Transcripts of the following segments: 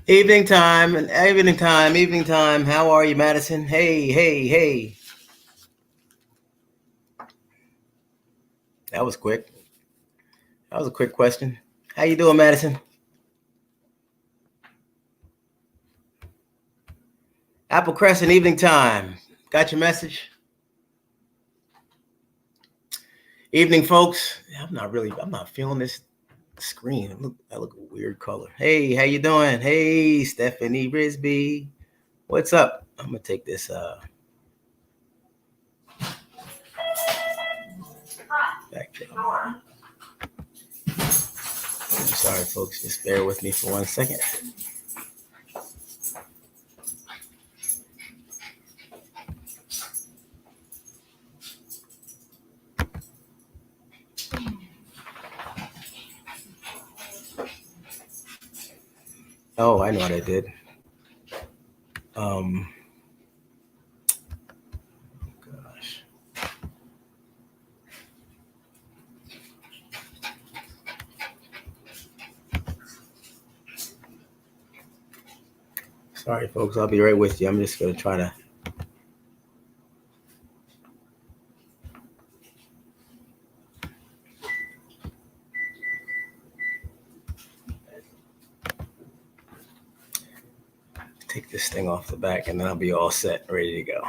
Evening time and evening time. How are you, Madison? Hey. That was quick. That was a quick question. How you doing, Madison? Apple Crescent, evening time. Got your message? Evening, folks. I'm not feeling this screen. I look a weird color. Hey, how you doing? Hey, Stephanie Risby. What's up? I'm gonna take this back down. Sorry, folks. Just bear with me for 1 second. Oh, I know what I did. Gosh. Sorry, folks. I'll be right with you. I'm just going to try to. Take this thing off the back and then I'll be all set, ready to go.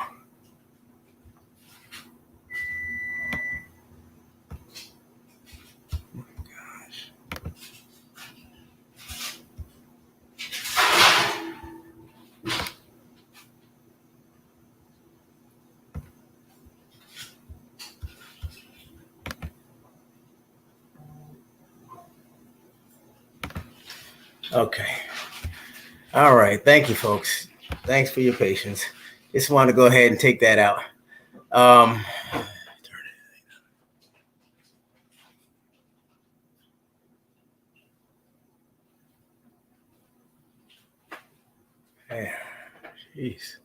Oh my gosh. Okay. All right. Thank you, folks. Thanks for your patience. Just want to go ahead and take that out. Jeez.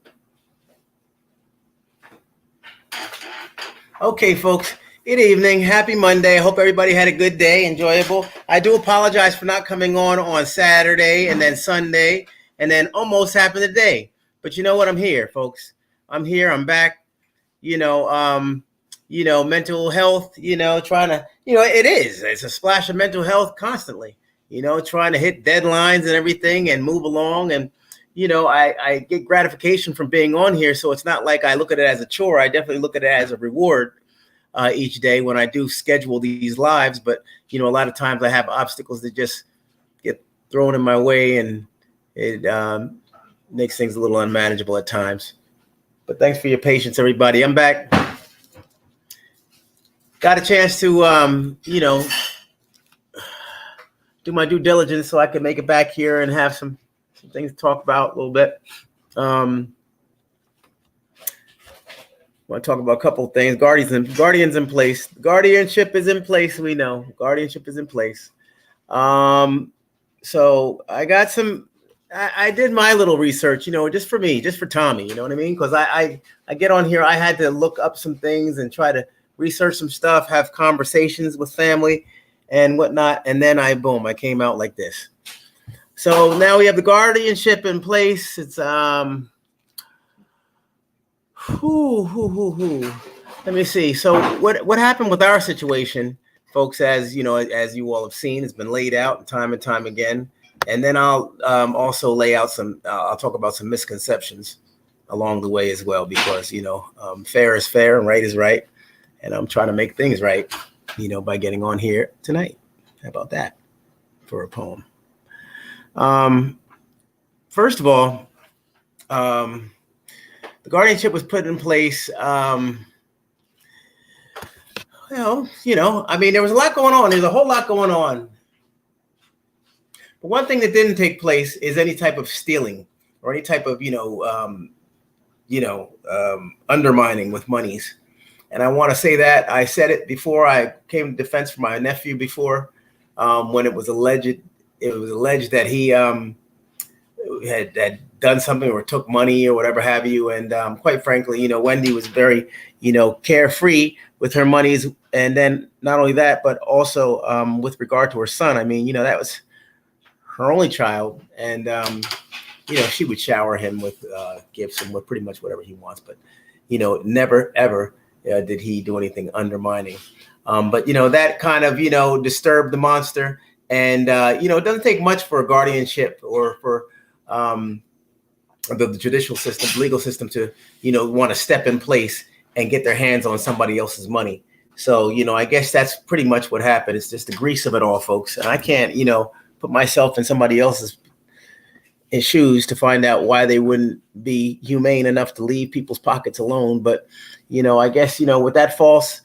Okay, folks. Good evening. Happy Monday. I hope everybody had a good day, enjoyable. I do apologize for not coming on Saturday and then Sunday and then almost happened today. But you know what? I'm here, folks. I'm here. I'm back. Mental health, trying to, it's a splash of mental health constantly, trying to hit deadlines and everything and move along. And, I get gratification from being on here. So it's not like I look at it as a chore. I definitely look at it as a reward each day when I do schedule these lives. But, a lot of times I have obstacles that just get thrown in my way and it makes things a little unmanageable at times. But thanks for your patience, everybody. I'm back. Got a chance to, do my due diligence so I can make it back here and have some things to talk about a little bit. I want to talk about a couple of things. Guardians in place. Guardianship is in place. We know guardianship is in place. So I got I did my little research, just for me, just for Tommy, you know what I mean? Because I get on here. I had to look up some things and try to research some stuff, have conversations with family and whatnot. And then I came out like this. So now we have the guardianship in place. It's, let me see. So what happened with our situation, folks, as you all have seen, it's been laid out time and time again. And then I'll also lay out I'll talk about some misconceptions along the way as well, because, fair is fair and right is right. And I'm trying to make things right, by getting on here tonight. How about that for a poem? First of all, the guardianship was put in place. There was a lot going on. There's a whole lot going on. But one thing that didn't take place is any type of stealing or any type of, undermining with monies. And I want to say that I said it before I came to defense for my nephew before, when it was alleged that he had done something or took money or whatever have you. And quite frankly, Wendy was very, carefree with her monies. And then not only that, but also with regard to her son. I mean, that was, her only child, and she would shower him with gifts and with pretty much whatever he wants. But never ever did he do anything undermining. But that kind of disturbed the monster, and it doesn't take much for a guardianship or for the judicial system, legal system to want to step in place and get their hands on somebody else's money. So I guess that's pretty much what happened. It's just the grease of it all, folks. And I can't put myself in somebody else's shoes to find out why they wouldn't be humane enough to leave people's pockets alone. But I guess with that false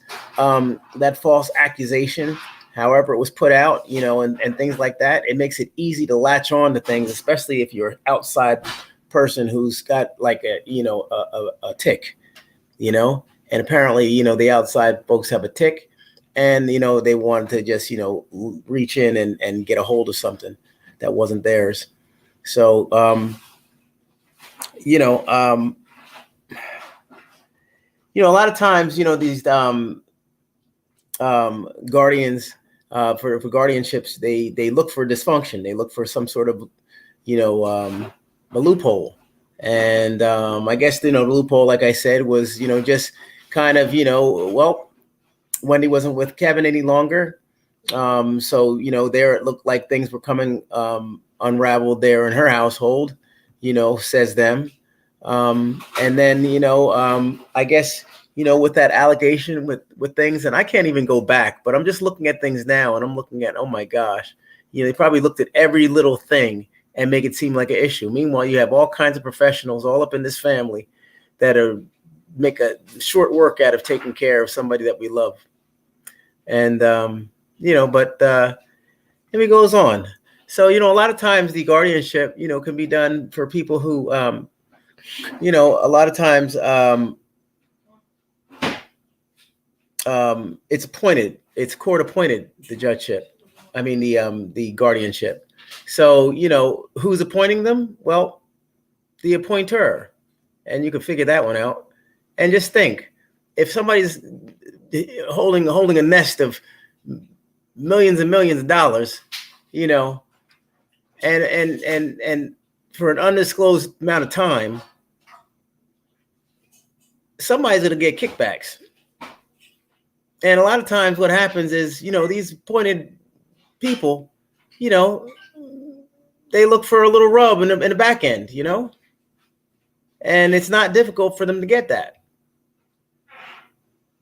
accusation, however it was put out, and things like that, it makes it easy to latch on to things, especially if you're an outside person who's got like a tick, and apparently the outside folks have a tick, and they wanted to just reach in and get a hold of something that wasn't theirs. So a lot of times these guardians for guardianships, they look for dysfunction. They look for some sort of a loophole. And I guess the loophole, like I said, was just kind of well, Wendy wasn't with Kevin any longer, so there it looked like things were coming unraveled there in her household, says them, and then I guess with that allegation with things, and I can't even go back, but I'm just looking at things now, and I'm looking at, oh my gosh, they probably looked at every little thing and make it seem like an issue. Meanwhile, you have all kinds of professionals all up in this family that make a short work out of taking care of somebody that we love. And, but it goes on. So, a lot of times the guardianship, can be done for people who, a lot of times it's appointed, it's court appointed, the judgeship. I mean, the guardianship. So, who's appointing them? Well, the appointer. And you can figure that one out. And just think, if somebody's holding a nest of millions and millions of dollars, and for an undisclosed amount of time, somebody's going to get kickbacks. And a lot of times what happens is, these appointed people, they look for a little rub in the back end, and it's not difficult for them to get that.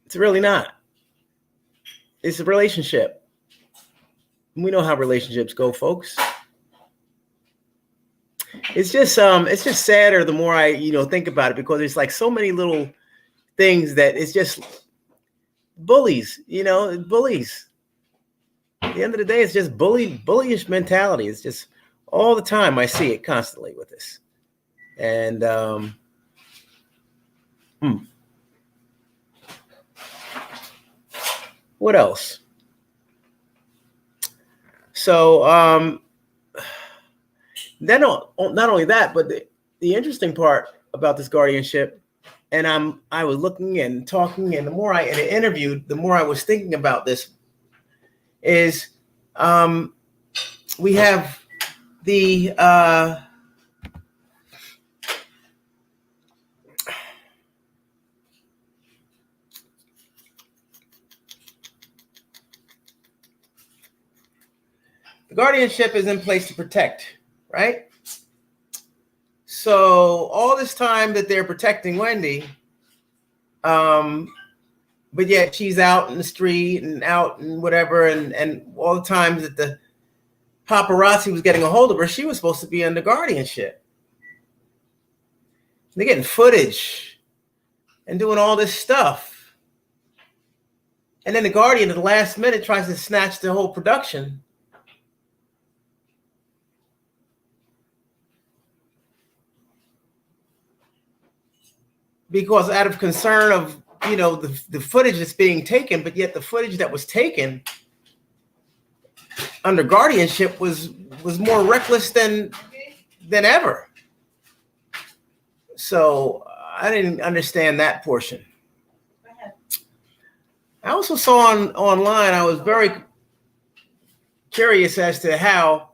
It's really not. It's a relationship. We know how relationships go, folks. It's just sadder the more I, think about it, because it's like so many little things that it's just bullies, bullies. At the end of the day, it's just bullyish mentality. It's just all the time. I see it constantly with this. And what else? So then not only that, but the interesting part about this guardianship, and I was looking and talking, and the more I interviewed, the more I was thinking about this, is we have the guardianship is in place to protect, right? So all this time that they're protecting Wendy, but yet she's out in the street and out and whatever, and all the times that the paparazzi was getting a hold of her, she was supposed to be under guardianship. They're getting footage and doing all this stuff. And then the Guardian at the last minute tries to snatch the whole production. Because out of concern of, the footage that's being taken, but yet the footage that was taken under guardianship was more reckless than ever. So I didn't understand that portion. I also saw online, I was very curious as to how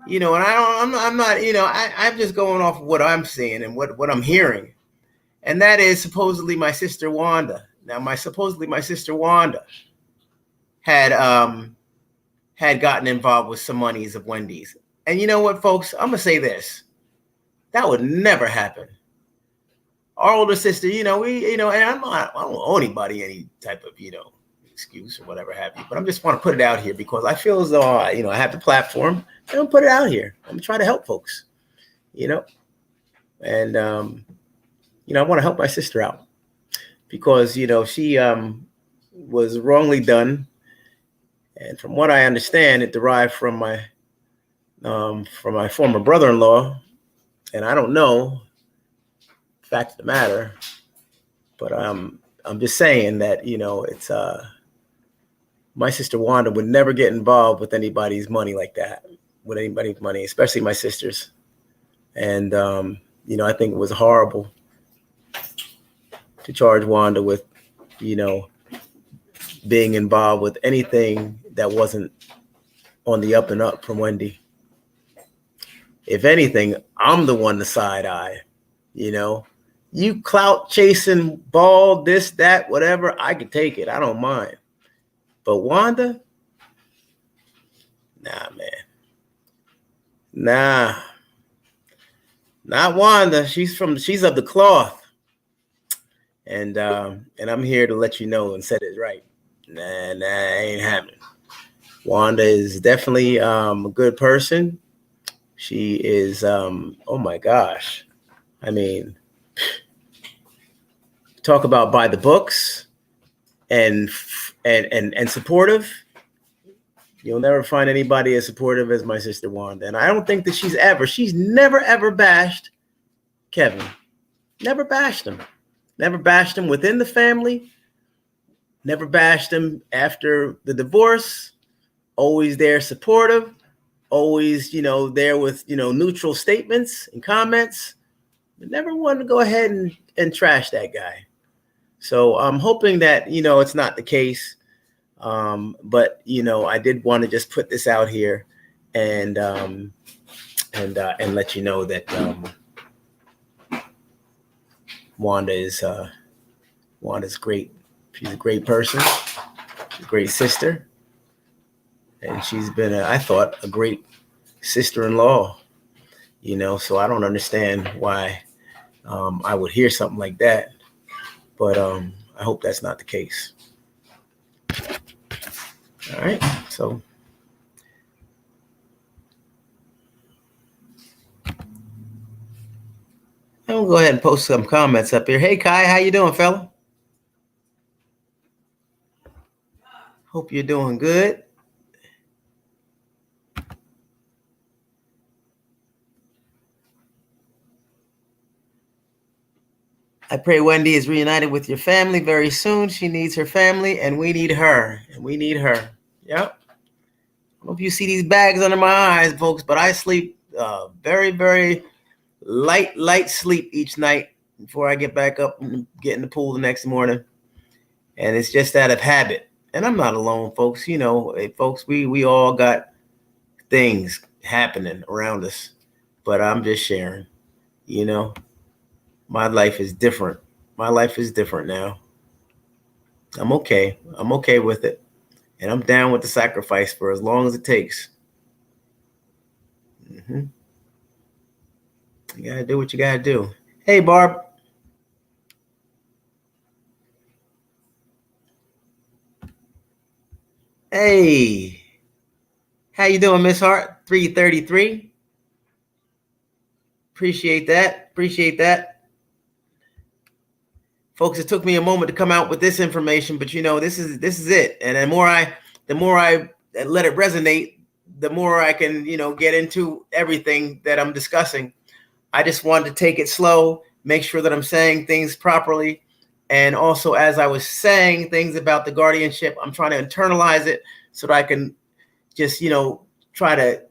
you know, and I'm not, you know, I'm just going off of what I'm seeing and what I'm hearing. And that is supposedly my sister Wanda. Now, supposedly my sister Wanda had gotten involved with some monies of Wendy's. And you know what, folks? I'm gonna say this: that would never happen. Our older sister, you know, and I don't owe anybody any type of, you know, excuse or whatever have you. But I just want to put it out here because I feel as though I have the platform. I'm gonna put it out here. I'm gonna try to help folks, you know, and I want to help my sister out because she was wrongly done, and from what I understand, it derived from my former brother-in-law, and I don't know. Fact of the matter, but I'm just saying that it's my sister Wanda would never get involved with anybody's money like that, with anybody's money, especially my sister's. And I think it was horrible to charge Wanda with being involved with anything that wasn't on the up and up from Wendy. If anything, I'm the one to side eye, You clout chasing, ball, this, that, whatever, I can take it. I don't mind. But Wanda? Nah, man. Nah. Not Wanda. She's of the cloth. And I'm here to let you know and set it right. Nah, ain't happening. Wanda is definitely a good person. She is oh my gosh. I mean, talk about by the books and supportive. You'll never find anybody as supportive as my sister Wanda. And I don't think that she's never ever bashed Kevin. Never bashed him. Never bashed him within the family. Never bashed him after the divorce. Always there supportive. Always, there with, neutral statements and comments. But never wanted to go ahead and trash that guy. So I'm hoping that, it's not the case. But, I did want to just put this out here and let you know that Wanda's great. She's a great person. She's a great sister. And she's been, I thought, a great sister-in-law, so I don't understand why I would hear something like that. But I hope that's not the case. All right, so I'm gonna go ahead and post some comments up here. Hey, Kai, how you doing, fella? Hope you're doing good. I pray Wendy is reunited with your family very soon. She needs her family, and we need her. Yep. I don't know if you see these bags under my eyes, folks, but I sleep very, very light sleep each night before I get back up and get in the pool the next morning. And it's just out of habit. And I'm not alone, folks. Folks, we all got things happening around us. But I'm just sharing, My life is different. My life is different now. I'm okay. I'm okay with it. And I'm down with the sacrifice for as long as it takes. You got to do what you got to do. Hey, Barb. Hey. How you doing, Miss Hart? 333. Appreciate that. Folks, it took me a moment to come out with this information, but this is it. And the more I let it resonate, the more I can, get into everything that I'm discussing. I just wanted to take it slow, make sure that I'm saying things properly. And also, as I was saying things about the guardianship, I'm trying to internalize it so that I can just, try to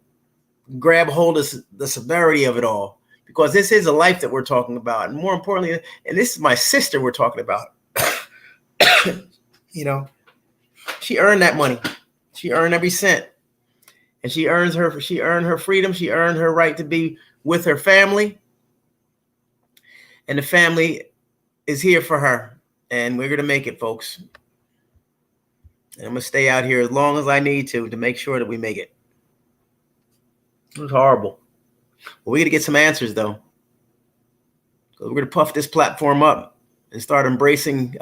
grab hold of the severity of it all. Because this is a life that we're talking about. And more importantly, and this is my sister we're talking about. She earned that money. She earned every cent. and she earned her freedom. She earned her right to be with her family, and the family is here for her, and we're gonna make it, folks. And I'm gonna stay out here as long as I need to make sure that we make it. It was horrible. Well, we got to get some answers though. We're gonna puff this platform up and start embracing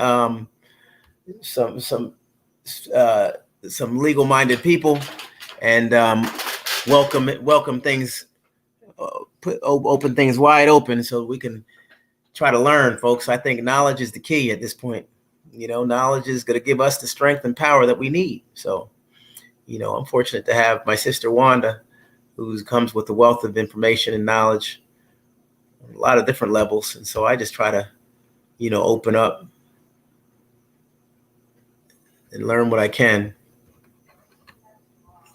some legal-minded people, and welcome things, open things wide open, so we can try to learn, folks. I think knowledge is the key at this point. Knowledge is going to give us the strength and power that we need. So, I'm fortunate to have my sister Wanda, who comes with a wealth of information and knowledge on a lot of different levels. And so I just try to, open up and learn what I can,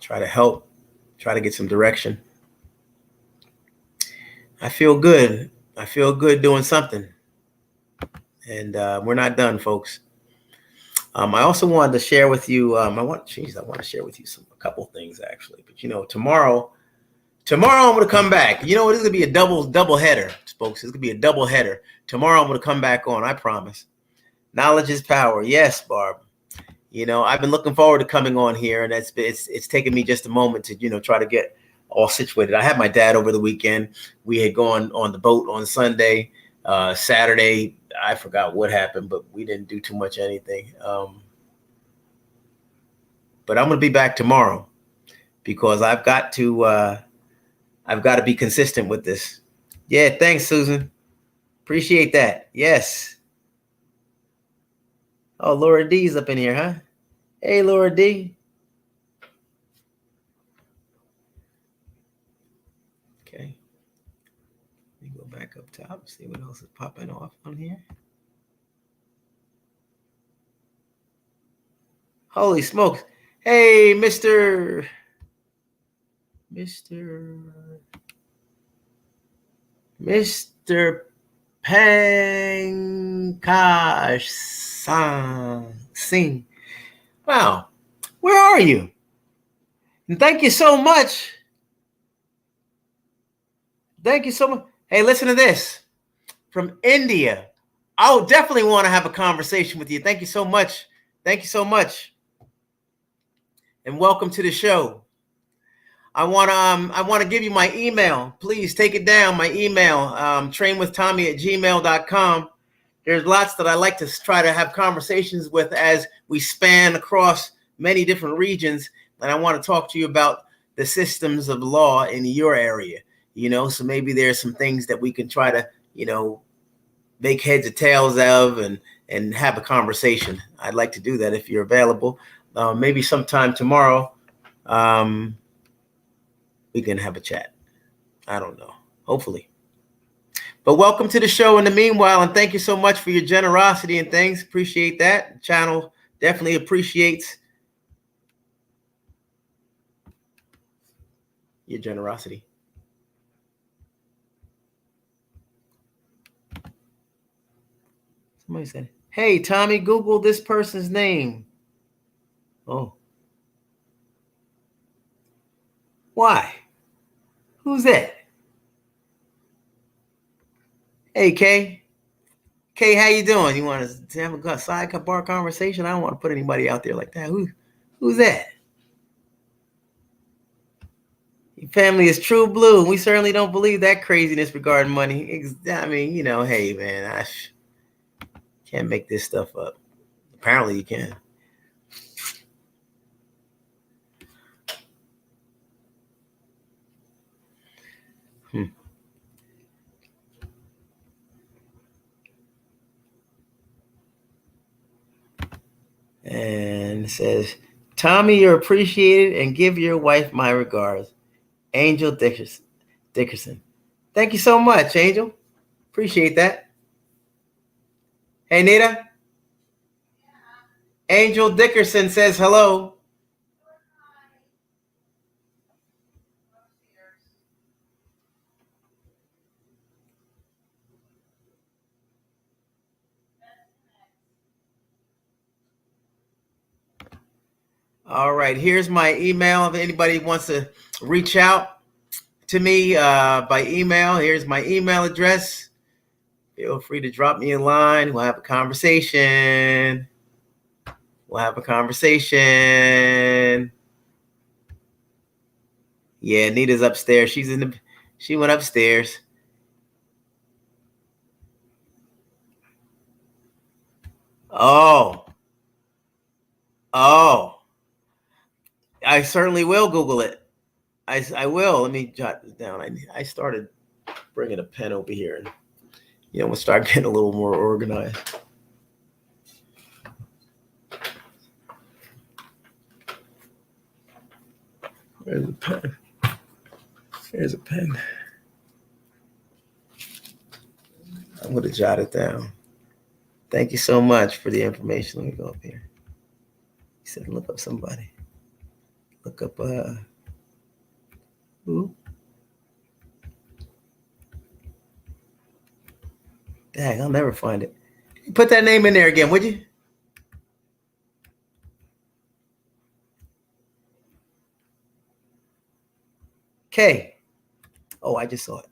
try to help, try to get some direction. I feel good. I feel good doing something. And we're not done, folks. I also wanted to share with you, I want to share with you a couple things actually, but tomorrow I'm going to come back. This is going to be a double header, folks. It's going to be a double header. Tomorrow I'm going to come back on, I promise. Knowledge is power. Yes, Barb. I've been looking forward to coming on here, and it's taken me just a moment to, try to get all situated. I had my dad over the weekend. We had gone on the boat on Sunday. Saturday, I forgot what happened, but we didn't do too much anything. But I'm going to be back tomorrow because I've got to be consistent with this. Yeah, thanks, Susan. Appreciate that. Yes. Oh, Laura D's up in here, huh? Hey, Laura D. Okay. Let me go back up top, see what else is popping off on here. Holy smokes. Hey, Mr. Pankaj Singh. Wow. Where are you? And thank you so much. Thank you so much. Hey, listen to this. From India. I'll definitely want to have a conversation with you. Thank you so much. Thank you so much. And welcome to the show. I want to give you my email. Please take it down, my email, trainwithtommy@gmail.com. There's lots that I like to try to have conversations with as we span across many different regions. And I want to talk to you about the systems of law in your area, so maybe there's some things that we can try to, make heads or tails of and have a conversation. I'd like to do that if you're available. Maybe sometime tomorrow, we can have a chat. I don't know. Hopefully. But welcome to the show in the meanwhile, and thank you so much for your generosity and things. Appreciate that. The channel definitely appreciates your generosity. Somebody said, hey, Tommy, Google this person's name. Oh. Why? Who's that? Hey, Kay. Kay, how you doing? You want to have a sidebar conversation? I don't want to put anybody out there like that. Who's that? Your family is true blue. We certainly don't believe that craziness regarding money. I mean, hey, man, I can't make this stuff up. Apparently you can. And it says, Tommy, you're appreciated, and give your wife my regards. Angel Dickerson. Thank you so much, Angel. Appreciate that. Hey, Nita. Angel Dickerson says hello. All right, here's my email. If anybody wants to reach out to me by email, here's my email address. Feel free to drop me a line. We'll have a conversation. Yeah, Nita's upstairs. She went upstairs. Oh, I certainly will Google it. I will. Let me jot this down. I started bringing a pen over here, and we'll start getting a little more organized. Where's the pen? Here's a pen. I'm going to jot it down. Thank you so much for the information. Let me go up here. He said, look up somebody. Look up, who? Dang, I'll never find it. Put that name in there again, would you? K. Oh, I just saw it.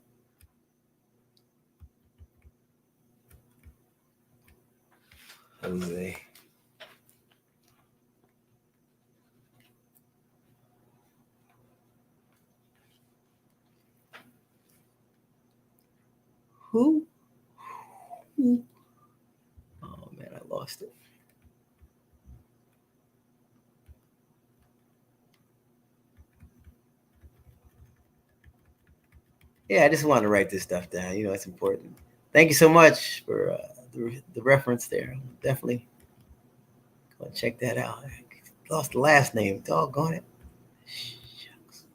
Jose. Who? Oh man, I lost it. Yeah, I just wanted to write this stuff down. It's important. Thank you so much for the reference there. Definitely go and check that out. I lost the last name. Doggone it. Shucks.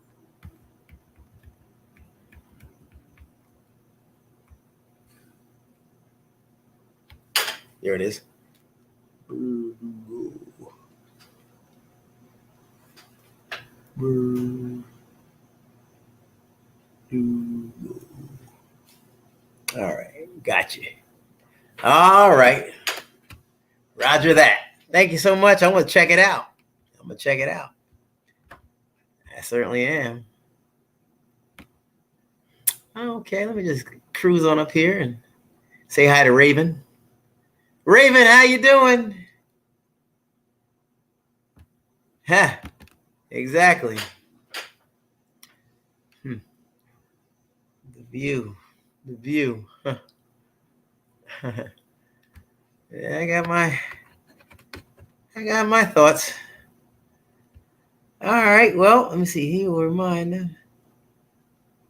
There it is. All right, got you. All right, roger that. Thank you so much. I'm gonna check it out. I certainly am. Okay, let me just cruise on up here and say hi to Raven. Raven, how you doing? Huh, exactly. The view. Huh. Yeah, I got my thoughts. All right, well, let me see. He will remind them.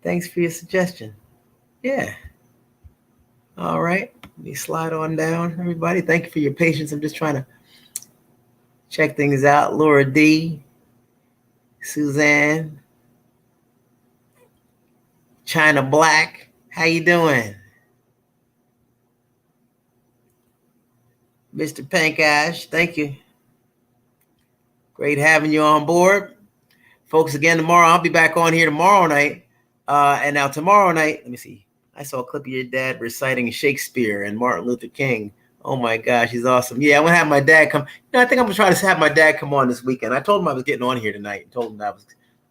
Thanks for your suggestion. Yeah. All right. Let me slide on down, everybody. Thank you for your patience. I'm just trying to check things out. Laura D, Suzanne, China Black. How you doing? Mr. Pink Ash, thank you. Great having you on board. Folks, again, tomorrow, I'll be back on here tomorrow night. And now tomorrow night, let me see. I saw a clip of your dad reciting Shakespeare and Martin Luther King. Oh my gosh, he's awesome. Yeah, I'm gonna have my dad come. I think I'm gonna try to have my dad come on this weekend. I told him I was getting on here tonight. Told him that I was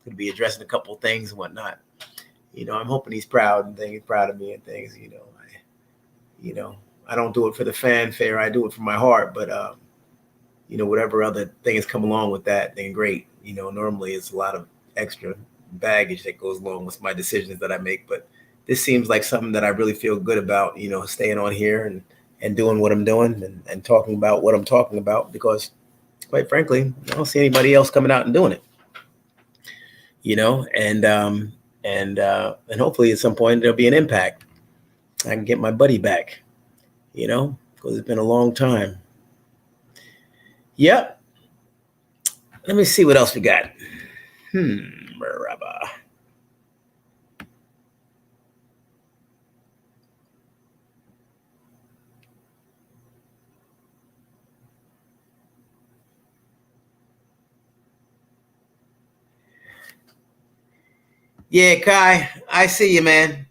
gonna be addressing a couple of things and whatnot. I'm hoping he's proud of me and things. I don't do it for the fanfare. I do it for my heart. But whatever other things come along with that, then great. Normally it's a lot of extra baggage that goes along with my decisions that I make. But this seems like something that I really feel good about, staying on here and doing what I'm doing and talking about what I'm talking about, because quite frankly, I don't see anybody else coming out and doing it, and hopefully at some point there'll be an impact. I can get my buddy back, because it's been a long time. Yep. Let me see what else we got. Yeah, Kai, I see you, man.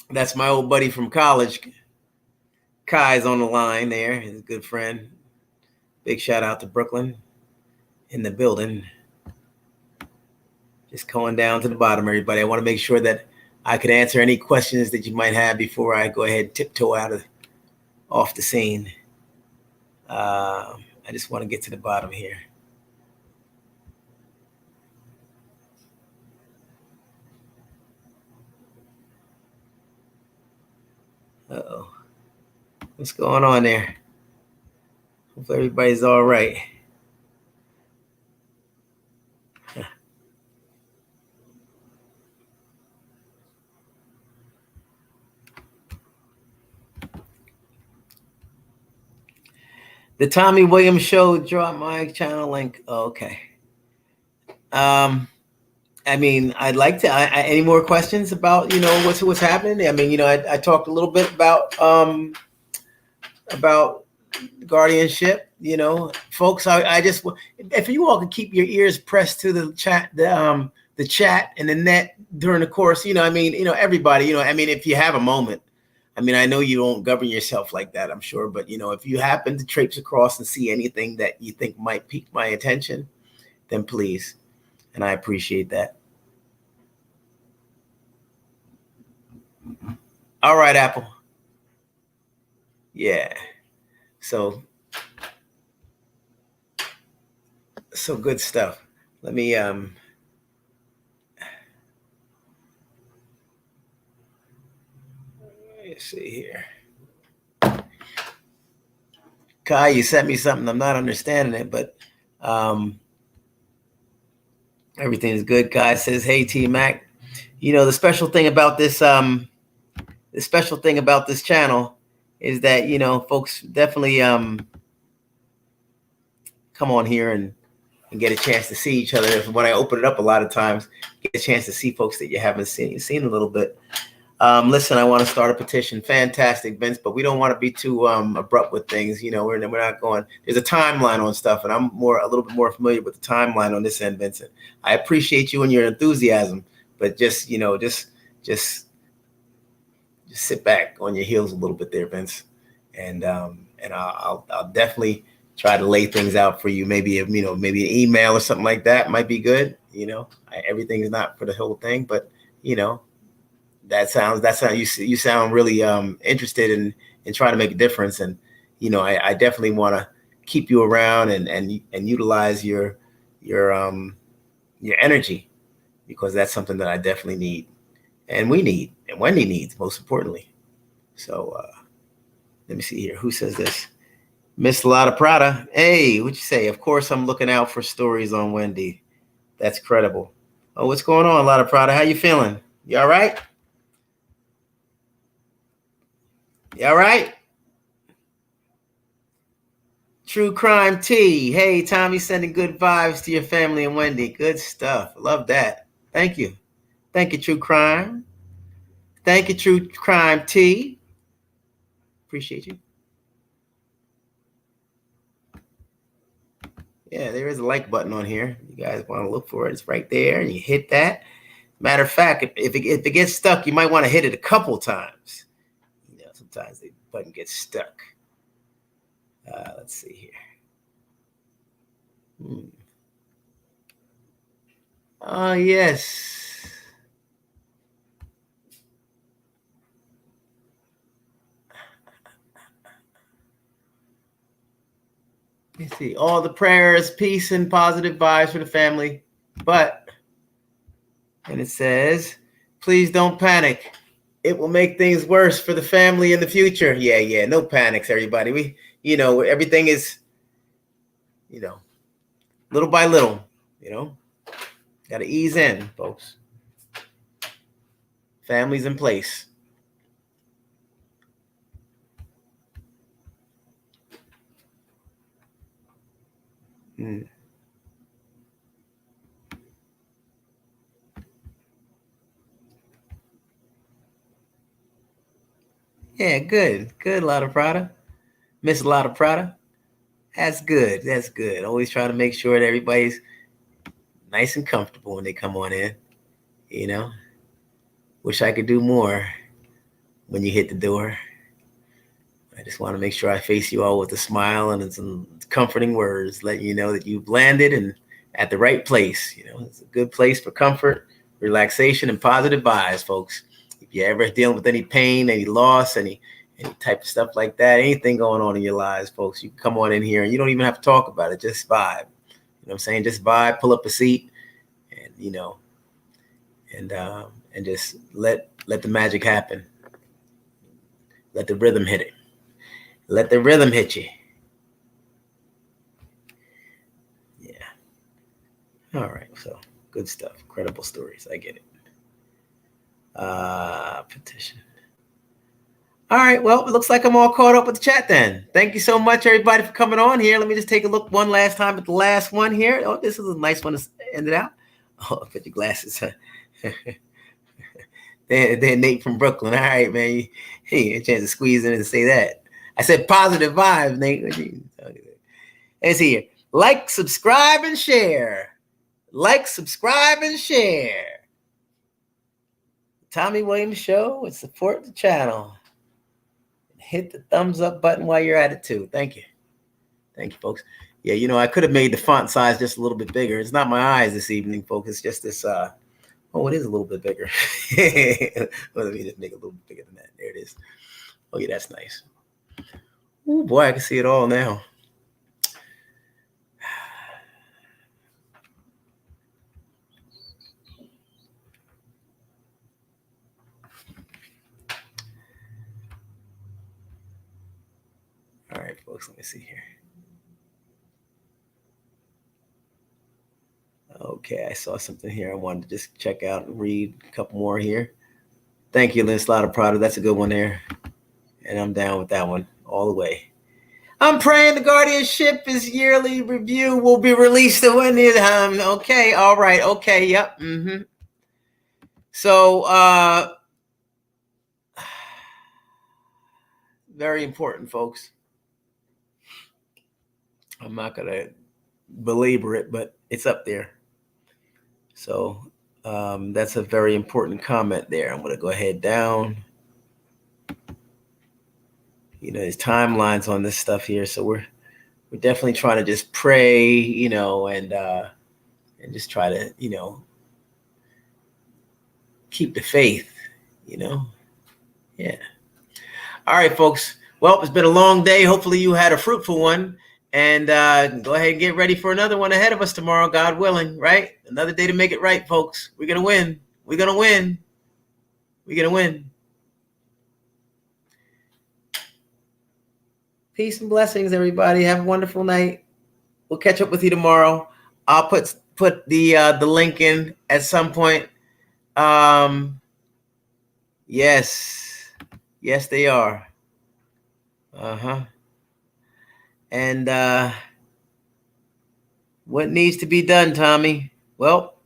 That's my old buddy from college. Kai's on the line there, his good friend. Big shout out to Brooklyn in the building. Just going down to the bottom, everybody. I want to make sure that I could answer any questions that you might have before I go ahead and tiptoe off the scene. I just want to get to the bottom here. Uh-oh. What's going on there? Hope everybody's all right. The Tommy Williams Show dropped my channel link. Oh, okay. I mean, I'd like to. Any more questions about what's happening? I mean, I talked a little bit about guardianship. Folks, I just, if you all could keep your ears pressed to the chat, the chat and the net during the course. Everybody. If you have a moment. I know you don't govern yourself like that, I'm sure, but if you happen to traipse across and see anything that you think might pique my attention, then please. And I appreciate that. All right, Apple. Yeah. So good stuff. Let me let's see here. Kai, you sent me something. I'm not understanding it, but everything's good. Kai says, "Hey, T Mac, the special thing about this channel is that folks definitely come on here and get a chance to see each other. When I open it up, a lot of times get a chance to see folks that you haven't seen a little bit. Listen, I want to start a petition. Fantastic, Vince, but we don't want to be too abrupt with things. We're not going. There's a timeline on stuff, and I'm a little bit more familiar with the timeline on this end, Vincent. I appreciate you and your enthusiasm, but just sit back on your heels a little bit there, Vince, and I'll definitely try to lay things out for you. Maybe maybe an email or something like that might be good. Everything is not for the whole thing, but that's how you sound really interested in trying to make a difference. And I definitely want to keep you around and utilize your energy, because that's something that I definitely need, and we need, and Wendy needs, most importantly. So let me see here. Who says this? Miss Lotta Prada. Hey, what'd you say? Of course, I'm looking out for stories on Wendy. That's credible. Oh, what's going on, Lotta Prada? How you feeling? You all right? You all right? True Crime T. Hey, Tommy, sending good vibes to your family and Wendy. Good stuff. Love that. Thank you. Thank you, True Crime. Thank you, True Crime T. Appreciate you. Yeah, there is a like button on here. You guys want to look for it. It's right there. And you hit that. Matter of fact, if it gets stuck, you might want to hit it a couple times. Sometimes the button gets stuck. Let's see here. Oh, yes. Let's see. All the prayers, peace, and positive vibes for the family. And it says, please don't panic. It will make things worse for the family in the future. Yeah. No panics, everybody. We, everything is, little by little, got to ease in, folks. Families in place. Yeah, good. Lotta Prada. Miss Lotta Prada. That's good. Always try to make sure that everybody's nice and comfortable when they come on in. Wish I could do more when you hit the door. I just want to make sure I face you all with a smile and some comforting words, letting you know that you've landed and at the right place. It's a good place for comfort, relaxation, and positive vibes, folks. If you're ever dealing with any pain, any loss, any type of stuff like that, anything going on in your lives, folks, you can come on in here and you don't even have to talk about it. Just vibe. You know what I'm saying? Just vibe, pull up a seat, and and just let the magic happen. Let the rhythm hit it. Let the rhythm hit you. Yeah. All right. So good stuff. Credible stories. I get it. Petition. All right. Well, it looks like I'm all caught up with the chat then. Thank you so much, everybody, for coming on here. Let me just take a look one last time at the last one here. Oh, this is a nice one to end it out. Oh, put your glasses on. They're Nate from Brooklyn. All right, man. Hey, a chance to squeeze in and say that. I said positive vibes, Nate. Let's see here. Like, subscribe, and share. Like, subscribe, and share. Tommy Williams Show, and support the channel. Hit the thumbs up button while you're at it too. Thank you. Thank you, folks. Yeah, I could have made the font size just a little bit bigger. It's not my eyes this evening, folks. It's just this. Oh, it is a little bit bigger. Well, let me just make it a little bit bigger than that. There it is. Oh, yeah, that's nice. Oh, boy, I can see it all now. All right, folks, let me see here. Okay, I saw something here. I wanted to just check out and read a couple more here. Thank you, Lynn Slaughter Prada. That's a good one there. And I'm down with that one all the way. I'm praying the Guardianship is yearly review will be released to Wendy. Okay, all right, okay, yep. Mm-hmm. So, very important, folks. I'm not going to belabor it, but it's up there. So that's a very important comment there. I'm going to go ahead down. There's timelines on this stuff here. So we're definitely trying to just pray, and just try to, keep the faith, Yeah. All right, folks. Well, it's been a long day. Hopefully you had a fruitful one. And go ahead and get ready for another one ahead of us tomorrow, God willing, right? Another day to make it right, folks. We're going to win. We're going to win. We're going to win. Peace and blessings, everybody. Have a wonderful night. We'll catch up with you tomorrow. I'll put the link in at some point. Yes, they are. And what needs to be done, Tommy? Well,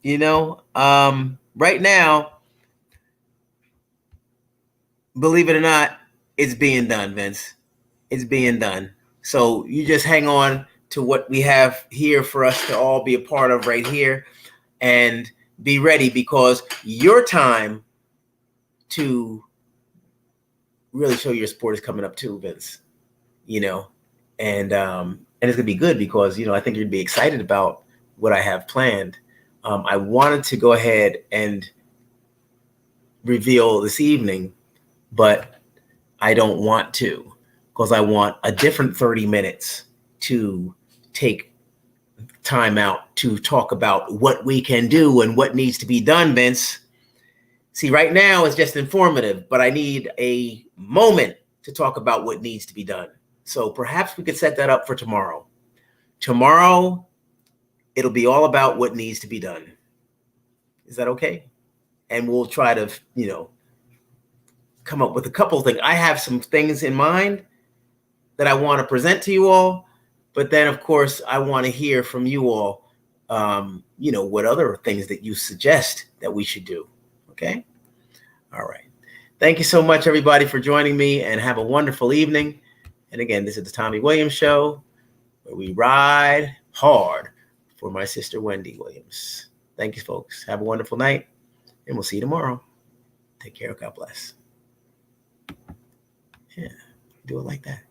right now, believe it or not, it's being done, Vince. It's being done. So you just hang on to what we have here for us to all be a part of right here and be ready, because your time to really show your support is coming up too, Vince. And it's gonna be good because I think you're gonna be excited about what I have planned. I wanted to go ahead and reveal this evening, but I don't want to, because I want a different 30 minutes to take time out to talk about what we can do and what needs to be done, Vince. See, right now it's just informative, but I need a moment to talk about what needs to be done. So perhaps we could set that up for tomorrow. Tomorrow, it'll be all about what needs to be done. Is that okay? And we'll try to, come up with a couple of things. I have some things in mind that I want to present to you all, but then, of course, I want to hear from you all, what other things that you suggest that we should do. Okay? All right. Thank you so much, everybody, for joining me, and have a wonderful evening. And again, this is the Tommy Williams Show, where we ride hard for my sister, Wendy Williams. Thank you, folks. Have a wonderful night, and we'll see you tomorrow. Take care. God bless. Yeah. Do it like that.